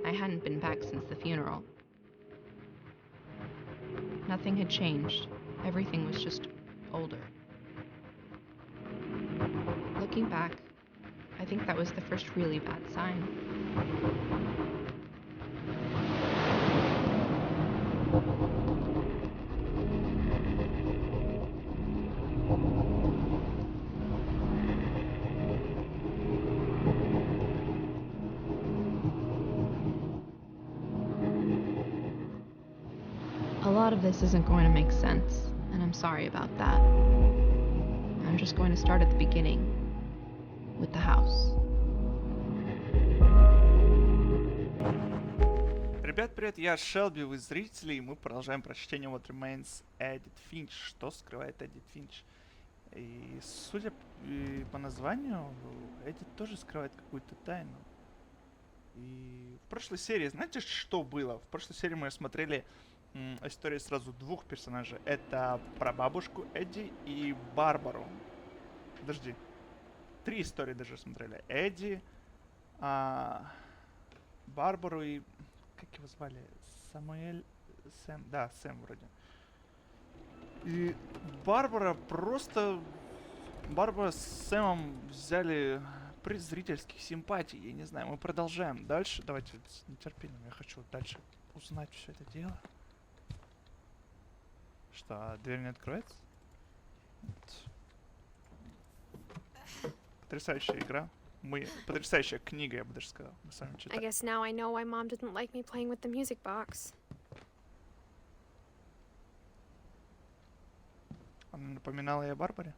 I hadn't been back since the funeral. Nothing had changed. Everything was just older. Looking back, I think that was the first really bad sign. A lot of this isn't going to make sense, and I'm sorry about that. I'm just going to start at the beginning, with the house. Ребят, привет, я Шелби, вы зрители, и мы продолжаем прочтение What Remains Edith Finch. Что скрывает Edith Finch? И судя по названию, Эдит тоже скрывает какую-то тайну. И в прошлой серии, знаете, что было? В прошлой серии мы смотрели историю сразу двух персонажей. Это прабабушку Эдди и Барбару. Подожди. 3 истории даже смотрели. Эдди, Барбару и... Как его звали? Самуэль... Сэм. Да, Сэм вроде. И Барбара с Сэмом взяли приз зрительских симпатий. Я не знаю, мы продолжаем дальше. Давайте с нетерпением. Я хочу дальше узнать все это дело. Что, дверь не откроется? Потрясающая игра. Потрясающая книга, я бы даже сказал. Мы с вами читали. I guess now I know why Mom didn't like me playing with the music box. Она напоминала ей о Барбаре?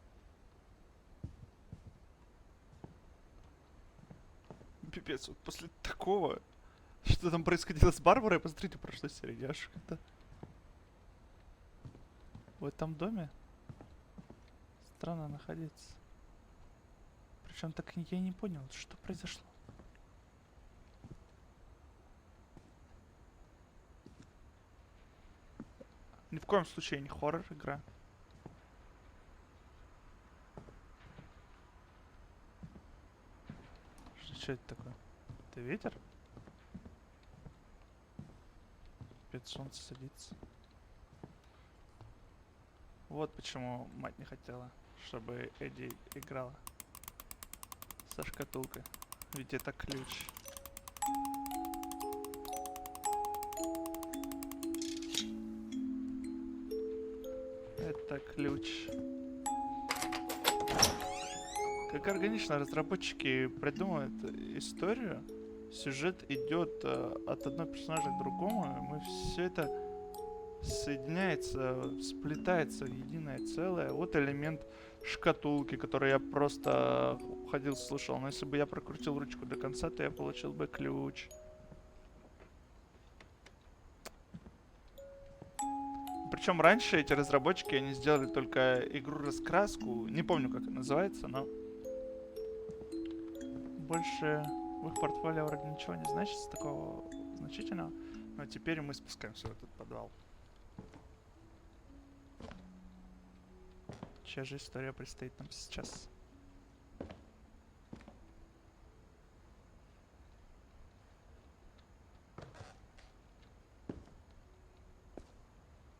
Пипец, вот после такого, что там происходило с Барбарой, посмотрите прошлой серии, я аж как-то... В этом доме странно находиться. Причем так я не понял, что произошло. Ни в коем случае не хоррор игра. Что это такое? Это ветер? Опять солнце садится. Вот почему мать не хотела, чтобы Эдди играла со шкатулкой. Ведь это ключ. Это ключ. Как органично разработчики придумывают историю, сюжет идет от одного персонажа к другому, и мы все это соединяется, сплетается в единое целое. Вот элемент шкатулки, который я просто ходил, слушал. Но если бы я прокрутил ручку до конца, то я получил бы ключ. Причем раньше эти разработчики, они сделали только игру-раскраску. Не помню, как она называется, но... Больше в их портфолио вроде ничего не значится такого значительного. Но теперь мы спускаемся в этот подвал. Чья же история предстоит нам сейчас?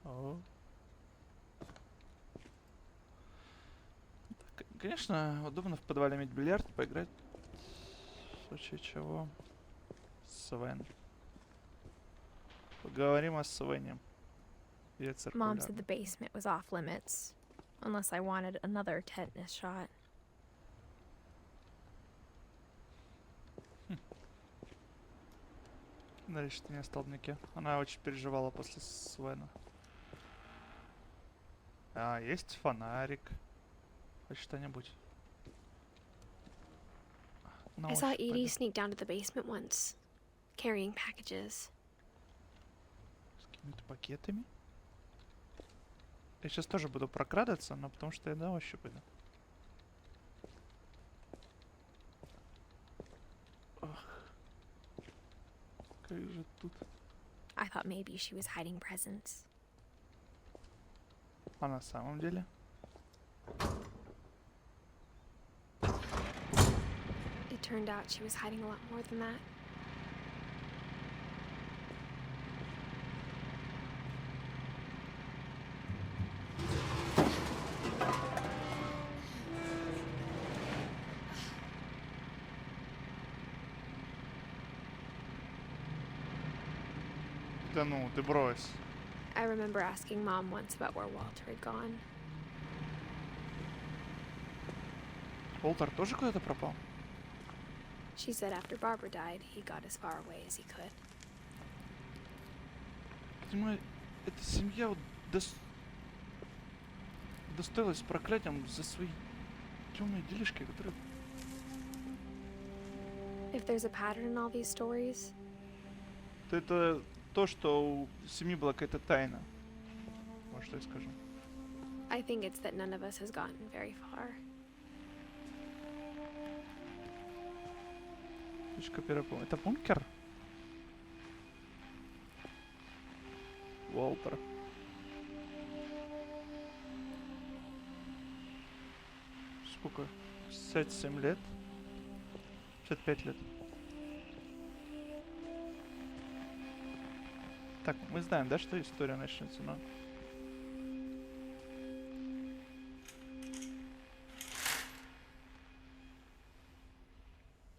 О. Так, конечно, удобно в подвале иметь бильярд, поиграть. В случае чего. Свен. Поговорим о Свене. Mom said the basement was off limits. Unless I wanted another tetanus shot. Наречь меня столбнике. Она очень переживала после Свена. А, есть фонарик. Хоть что-нибудь. I saw Edie sneak down to the basement once, carrying packages. С какими-то пакетами. Я сейчас тоже буду прокрадываться, но потому что я на ощупь иду. Ах. Как же тут. I thought maybe she was hiding presents. А на самом деле? It turned out she was hiding a lot more than that. Да ну, ты брось. I remember asking Mom once about where Walter had gone. Уолтер тоже куда-то пропал? She said after Barbara died, he got as far away as he could. Понимаю, эта семья вот достоилась проклятием за свои темные делишки, которые... If there's a pattern in all these stories, Это то, что у семьи была какая-то тайна. Вот что я скажу. I think it's that none of us has gotten very far. Точка первая. Это бункер? Уолтер. Сколько? 67 лет? 65 лет. Так, мы знаем, да, что история начнется, но...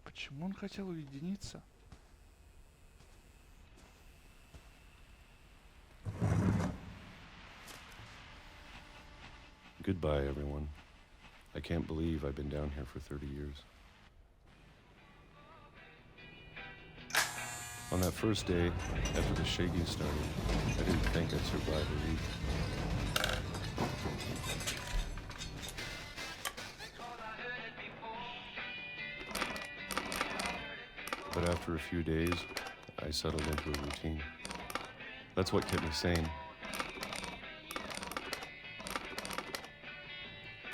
Почему он хотел уединиться? Goodbye, everyone. I can't believe I've been down here for 30 years. On that first day, after the shaking started, I didn't think I'd survive a week. But after a few days, I settled into a routine. That's what kept me sane.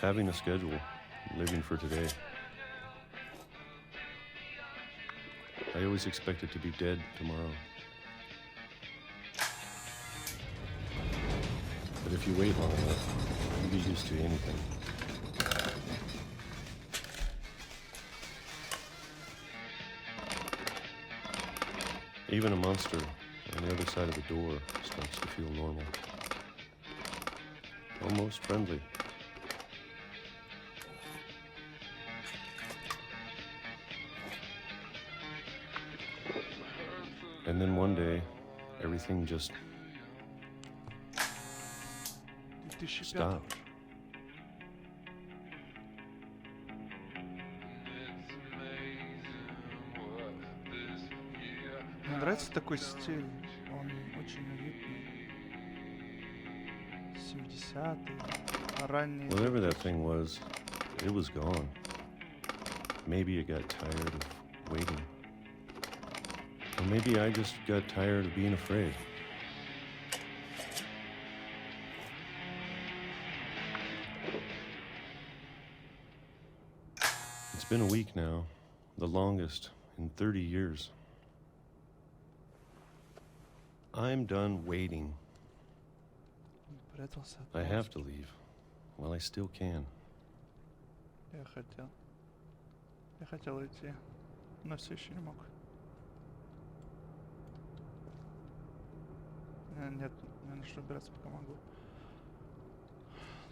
Having a schedule, living for today. I always expected to be dead tomorrow. But if you wait long enough, you get used to anything. Even a monster on the other side of the door starts to feel normal. Almost friendly. And then one day, everything just 2005. stopped. Мне нравится такой стиль. Он очень уютный. 70-е, ранние. Whatever that thing was, it was gone. Maybe it got tired of waiting. Or maybe I just got tired of being afraid. It's been a week now, the longest in 30 years. I'm done waiting. Прятался от I have монстров. to leave while I still can. Я хотел уйти, но все еще не мог. Нет, мне нужно убираться, пока могу.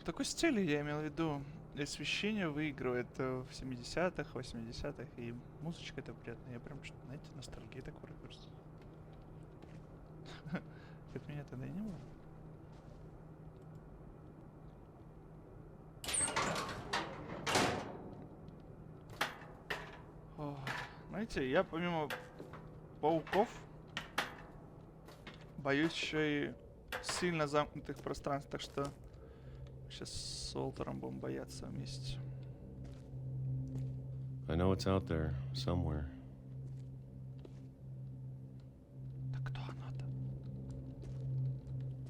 В такой стиле я имел в виду. Освещение выигрывает в 70-х, 80-х, и музычка это приятная. Я прям, знаете, ностальгия такой просто. Хоть меня тогда и не было. Знаете, я помимо пауков боюсь еще и сильно замкнутых пространств, так что сейчас с Уолтером будем бояться вместе. I know it's out there, somewhere. Так кто она-то?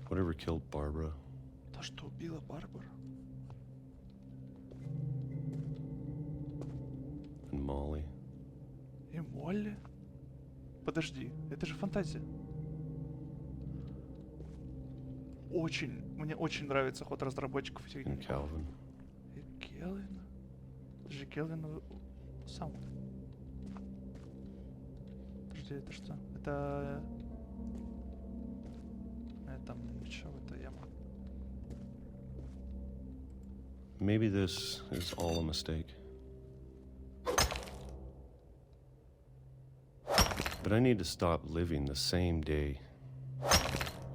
Whatever killed Barbara. То, что убила Барбару? And Molly. И Молли? Подожди, это же фантазия. Мне очень нравится ход разработчиков этих And Calvin. И Келвин? Это же Келвин сам. Подожди, это что? Это там ничего, это яма. Maybe this is all a mistake. But I need to stop living the same day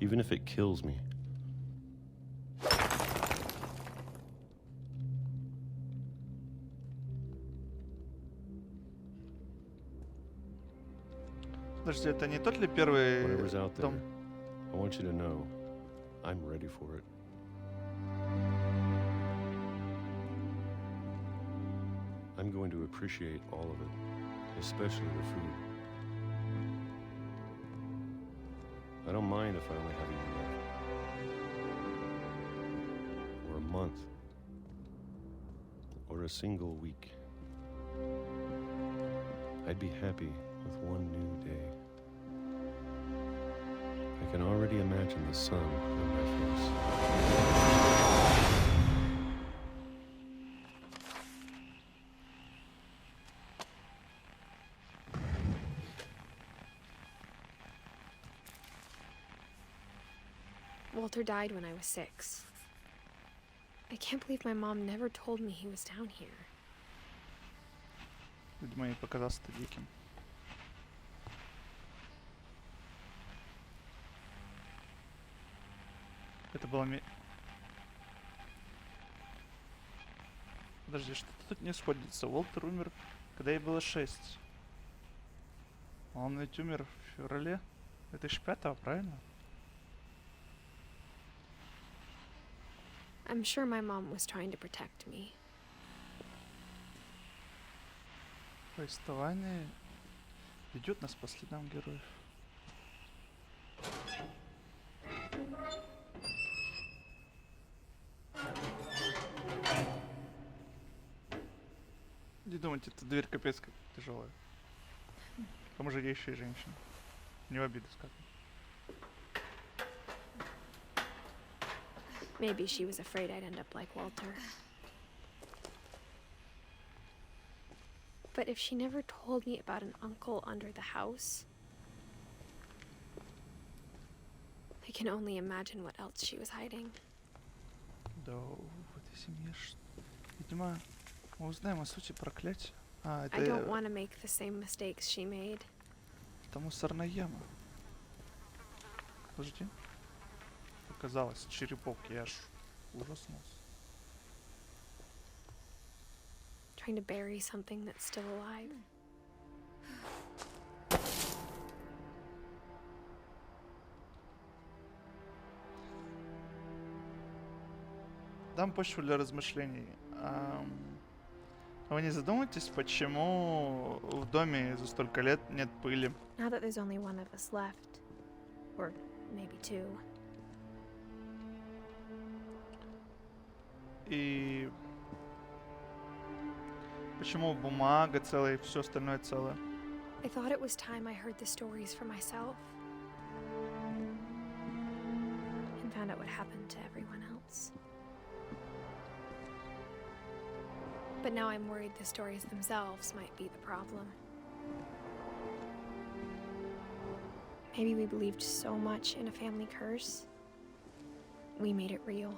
Even if it kills me. Подожди, это не тот ли первый Whatever's out there, дом? I want you to know I'm ready for it. I'm going to appreciate all of it, especially the food. I don't mind if I only have a year left. Or a month. Or a single week. I'd be happy with one new day. I can already imagine the sun on my face. Walter died when I was 6. I can't believe my mom never told me he was down here. Видимо, ей показался ты диким. Это было Подожди, что-то тут не сходится. Уолтер умер, когда ей было 6. А он ведь умер в феврале 2005-го, правильно? I'm sure my mom was trying to protect me. Повествование ведет нас по следам героев. Не думайте, эта дверь капец как тяжелая. К тому же я еще и женщина. Не в обиду сказано. Maybe she was afraid I'd end up like Walter. But if she never told me about an uncle under the house, I can only imagine what else she was hiding. Да, в этой семье видимо, мы узнаем о сути проклятия. А, I don't это want to make the same mistakes she made. это мусорная яма. Подожди. Показалось, черепок, я аж ужаснулся. Trying to bury something that's still alive. Дам почву для размышлений. Вы не задумываетесь, почему в доме за столько лет нет пыли? Now that there's only one of us left, or maybe 2. И почему бумага целая и все остальное целое? I thought it was time I heard the stories for myself and found out what happened to everyone else. But now I'm worried the stories themselves might be the problem. Maybe we believed so much in a family curse, we made it real.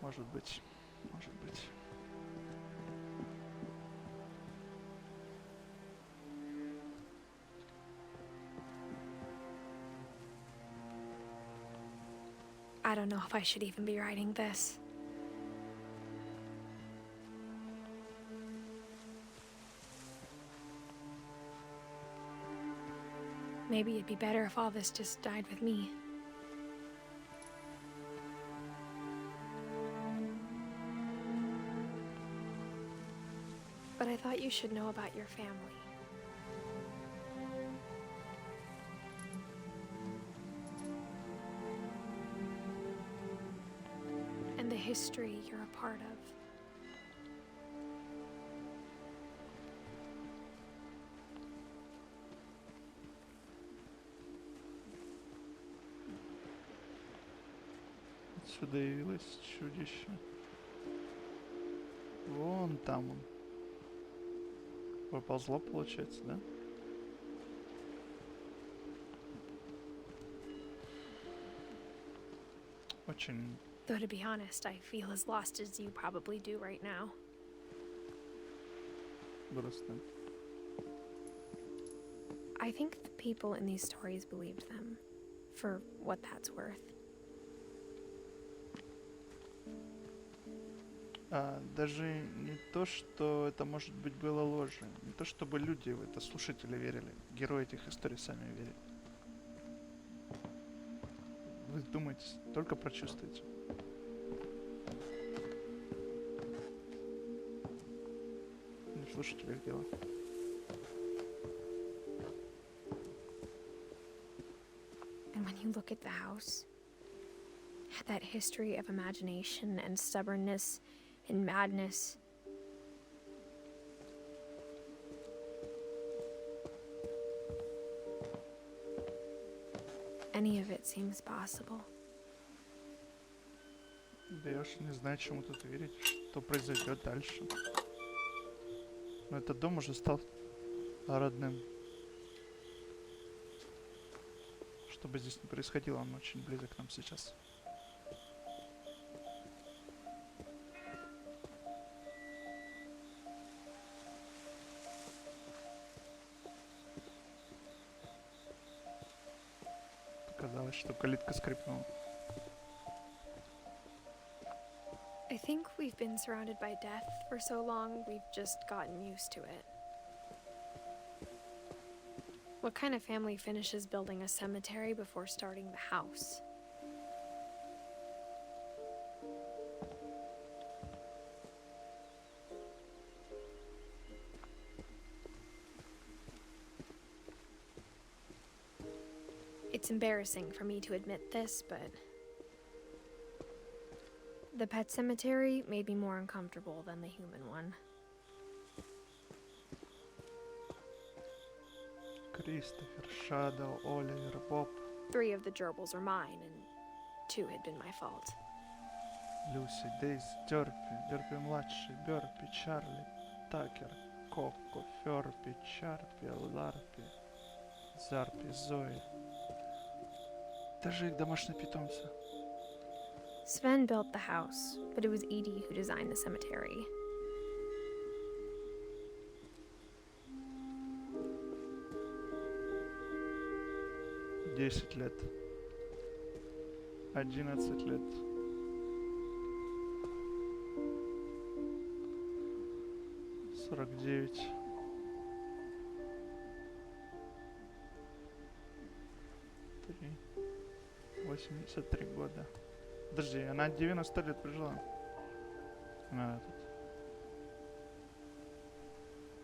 Может быть, может быть. I don't know if I should even be writing this. Maybe it'd be better if all this just died with me. But I thought you should know about your family. And the history you're a part of. Отсюда явилось чудище. Вон там он. Поползло, получается, да? Очень... Though to be honest, I feel as lost as you probably do right now. грустным. I think the people in these stories believed them, for what that's worth. Даже не то, что это, может быть, было ложью. Не то, чтобы люди в это, слушатели, верили. Герои этих историй сами верили. Вы думаете, только прочувствуйте. Не в слушателях дело. And when you look at the house, that history of imagination and stubbornness and madness, any of it seems possible. Да я уж не знаю, чему тут верить, что произойдет дальше. Но этот дом уже стал родным. Что бы здесь ни происходило, он очень близок к нам сейчас. Показалось, что калитка скрипнула. I think we've been surrounded by death for so long, we've just gotten used to it. What kind of family finishes building a cemetery before starting the house? It's embarrassing for me to admit this, but the pet cemetery made me more uncomfortable than the human one. Кристофер, Шадоу, Оливер, Боб, 3 of the gerbils are mine, and 2 had been my fault. Люси, Дейзи, Дёрпи, Дёрпи-младший, Бёрпи, Чарли, Такер, Коко, Фёрпи, Чарпи, Ларпи, Зарпи, Зои. Даже их домашние питомцы. Sven built the house, but it was Edie who designed the cemetery. Десять лет. 11 лет. Сорок 9. 83 года. Подожди, она 90 лет прожила. А, тут.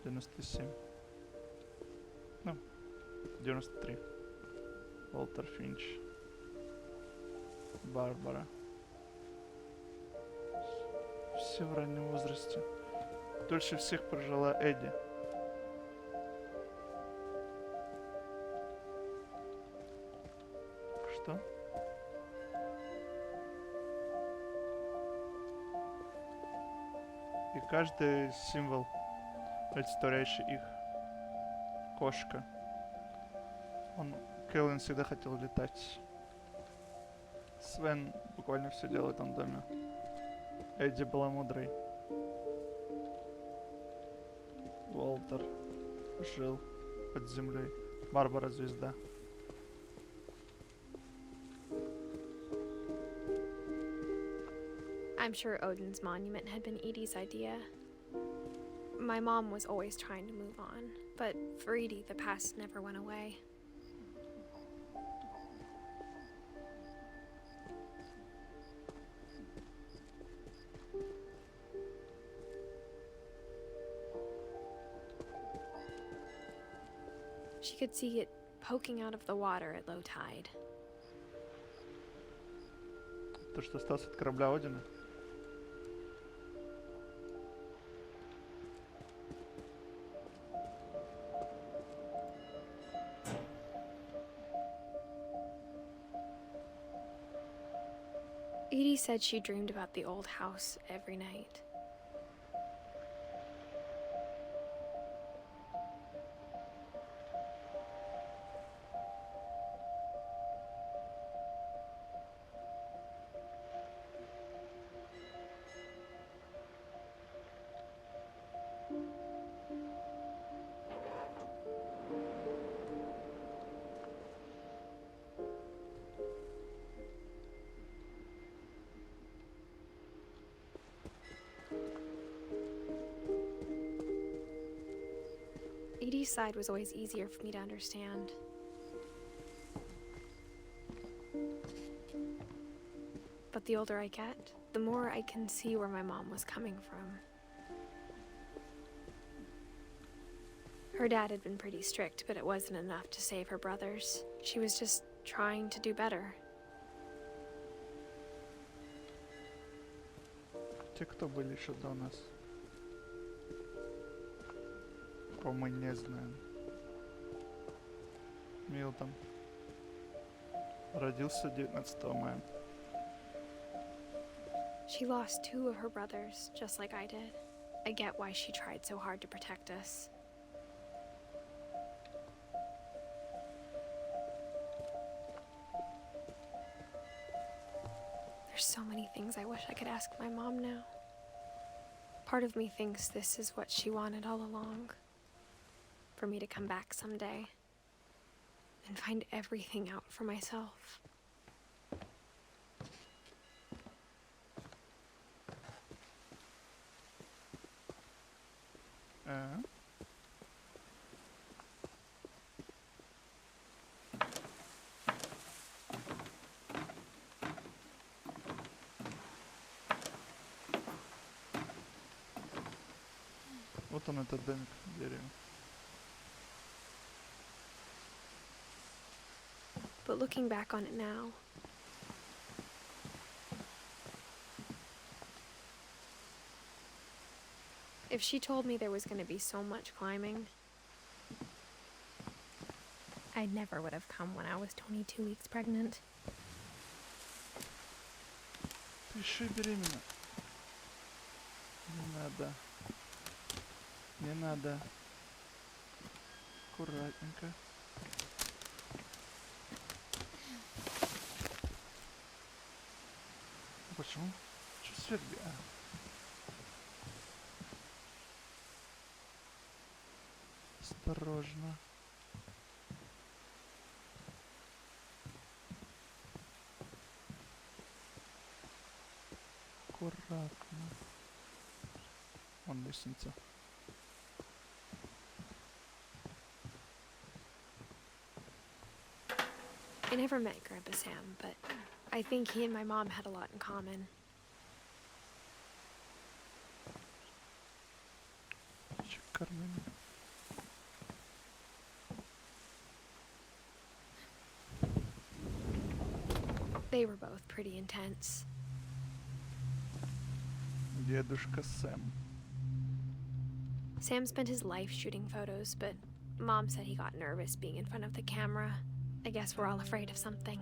97. Ну, 93. Уолтер Финч. Барбара. Все в раннем возрасте. Дольше всех прожила Эдди. Что? И каждый символ, олицетворяющий их. Кошка. Кэлвин всегда хотел летать. Свен буквально все делал в этом доме. Эдди была мудрой. Уолтер жил под землей. Барбара звезда. I'm sure Odin's monument had been Edie's idea. My mom was always trying to move on, but for Edie, the past never went away. She could see it poking out of the water at low tide. То, что осталось от корабля Одина. Edie said she dreamed about the old house every night. Edie's side was always easier for me to understand. But the older I get, the more I can see where my mom was coming from. Her dad had been pretty strict, but it wasn't enough to save her brothers. She was just trying to do better. Те, кто были еще до нас. Кого мы не знаем. Милтон. Родился 19 мая. She lost 2 of her brothers, just like I did. I get why she tried so hard to protect us. There's so many things I wish I could ask my mom now. Part of me thinks this is what she wanted all along. For me to come back someday and find everything out for myself. Вот он, этот домик в дереве. But looking back on it now, if she told me there was going to be so much climbing, I never would have come when I was 22 weeks pregnant. Ты еще и беременна. Не надо. Не надо. Аккуратненько. Почему? Что свет? Осторожно. Аккуратно. Вон лестница. I never met Grandpa Sam, but I think he and my mom had a lot in common. Кармен. They were both pretty intense. Дедушка Сэм. Sam spent his life shooting photos, but Mom said he got nervous being in front of the camera. I guess we're all afraid of something.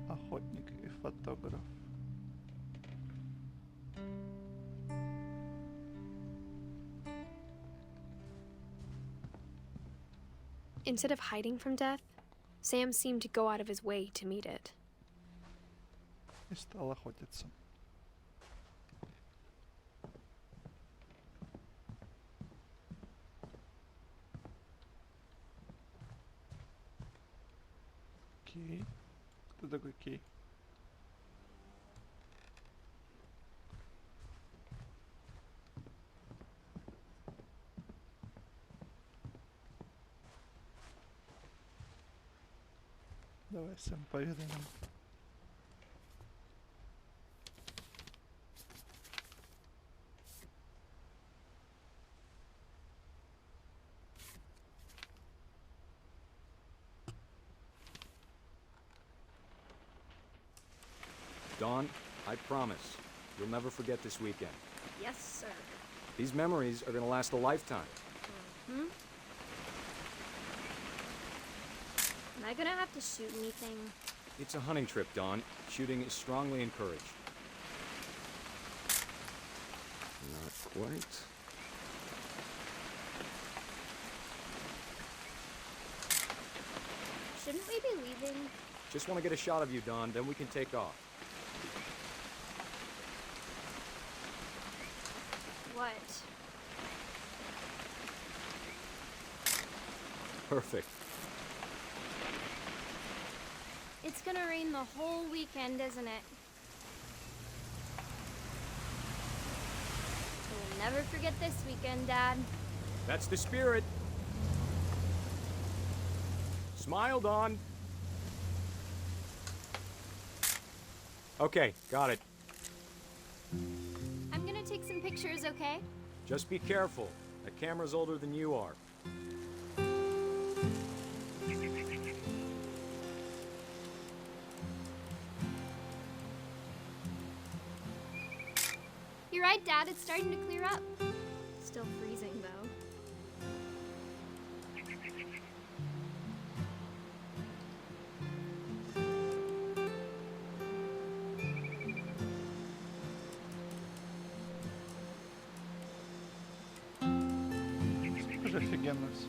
Охотник и фотограф. Instead of hiding from death, Sam seemed to go out of his way to meet it. И стал охотиться. Кей. Кто такой Кей? Давай, Сэм, поведай нам. Dawn, I promise, you'll never forget this weekend. Yes, sir. These memories are gonna last a lifetime. Hmm? Am I gonna have to shoot anything? It's a hunting trip, Dawn. Shooting is strongly encouraged. Not quite. Shouldn't we be leaving? Just want to get a shot of you, Dawn, then we can take off. What? Perfect. It's gonna rain the whole weekend, isn't it? never forget this weekend, Dad. That's the spirit. Smile, Dawn. Okay, got it. I'm gonna take some pictures, okay? Just be careful. That camera's older than you are. You're right, Dad. It's starting to clear up. Still freezing, though. Тоже офигенно все.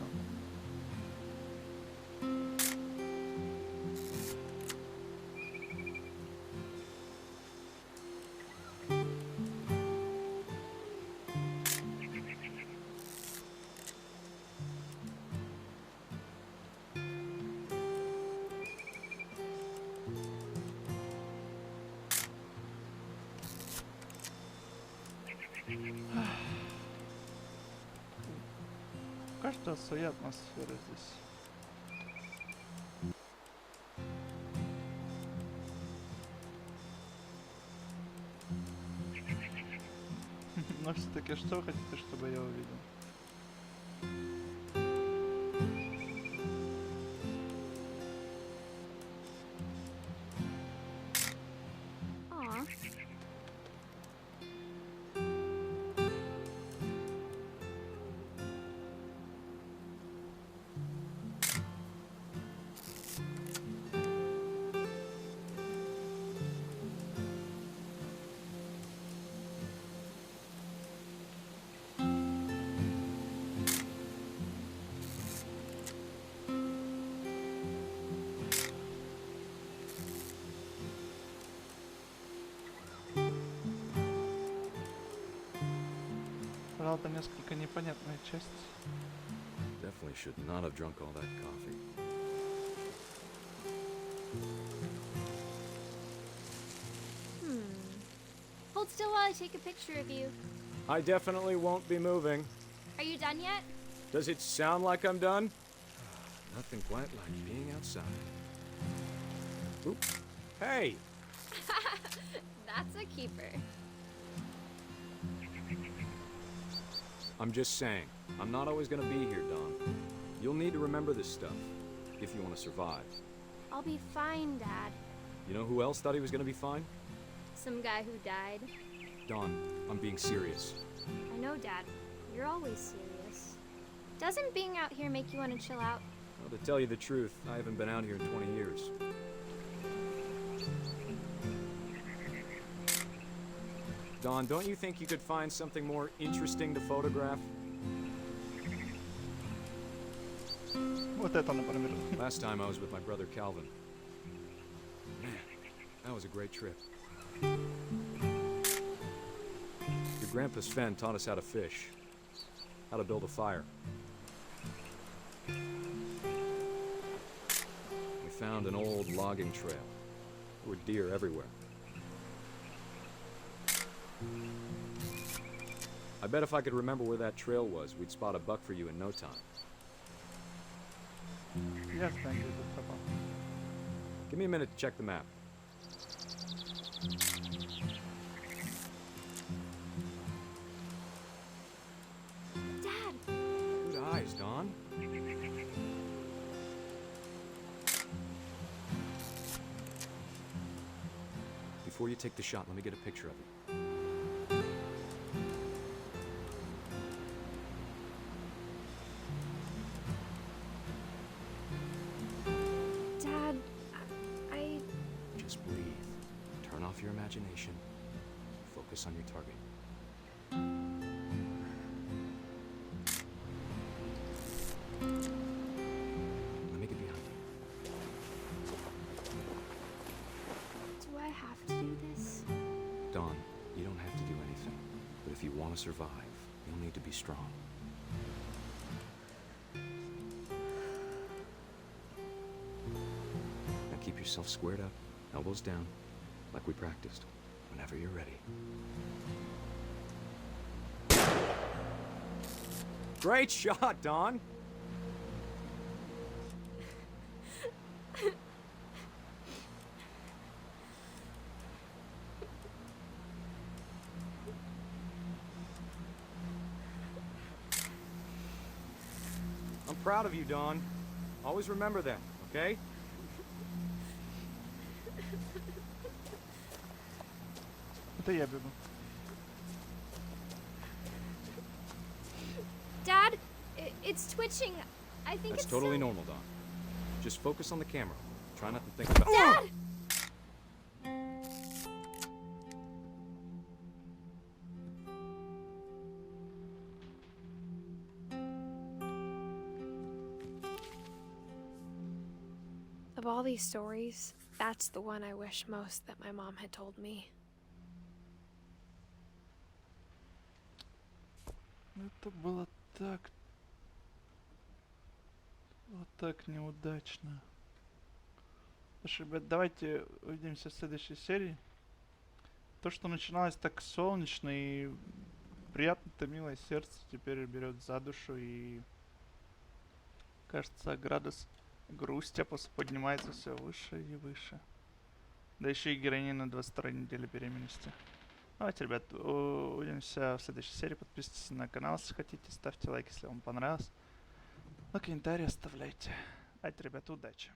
У каждого своя атмосфера здесь. Но все-таки что хотите, чтобы я увидел? Aw. Правда, несколько непонятная часть. Definitely should not have drunk all that coffee. Hold still while I take a picture of you. I definitely won't be moving. Are you done yet? Does it sound like I'm done? Nothing quite like being outside. Oop. Hey! That's a keeper. I'm just saying, I'm not always gonna be here, Dawn. You'll need to remember this stuff, if you want to survive. I'll be fine, Dad. You know who else thought he was gonna be fine? Some guy who died. Dawn, I'm being serious. I know, Dad. You're always serious. Doesn't being out here make you want to chill out? Well, to tell you the truth, I haven't been out here in 20 years. Dawn, don't you think you could find something more interesting to photograph? Вот это, например. Last time I was with my brother Calvin. Man, that was a great trip. Your grandpa Sven taught us how to fish, how to build a fire. We found an old logging trail. There were deer everywhere. I bet if I could remember where that trail was, we'd spot a buck for you in no time. Я знаю, где это пропал. Give me a minute to check the map. Dad! Good eyes, Dawn. Before you take the shot, let me get a picture of you. Dad, I... Just breathe. Turn off your imagination. Focus on your target. Let me get behind you. Do I have to do this? Dawn, you don't have to do anything. But if you want to survive, you'll need to be strong. Now keep yourself squared up, elbows down, like we practiced, whenever you're ready. Great shot, Don. I'm proud of you, Don. Always remember that, okay? Это я бегу. Dad, it's twitching. I think That's it's totally so- normal, Don. Just focus on the camera. Try not to think about. Dad! Of all these stories, that's the one I wish most that my mom had told me. Это было так... Вот так неудачно. Слушай, ребят, давайте увидимся в следующей серии. То, что начиналось так солнечно и приятно томило сердце, теперь берет за душу и... Кажется, градус грусти просто поднимается все выше и выше. Да еще и героиня на 22-й неделе беременности. Давайте, ребят, увидимся в следующей серии. Подписывайтесь на канал, если хотите. Ставьте лайк, если вам понравилось. Ну, комментарии оставляйте. Давайте, ребята, удачи.